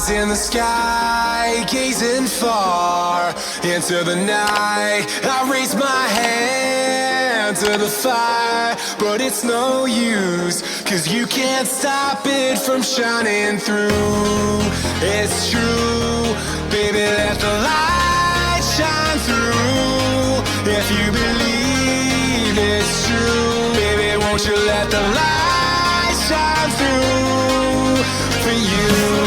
Eyes in the sky, gazing far into the night. I raise my hand to the fire, but it's no use, 'cause you can't stop it from shining through. It's true, baby, let the light shine through. If you believe it's true, baby, won't you let the light shine through for you?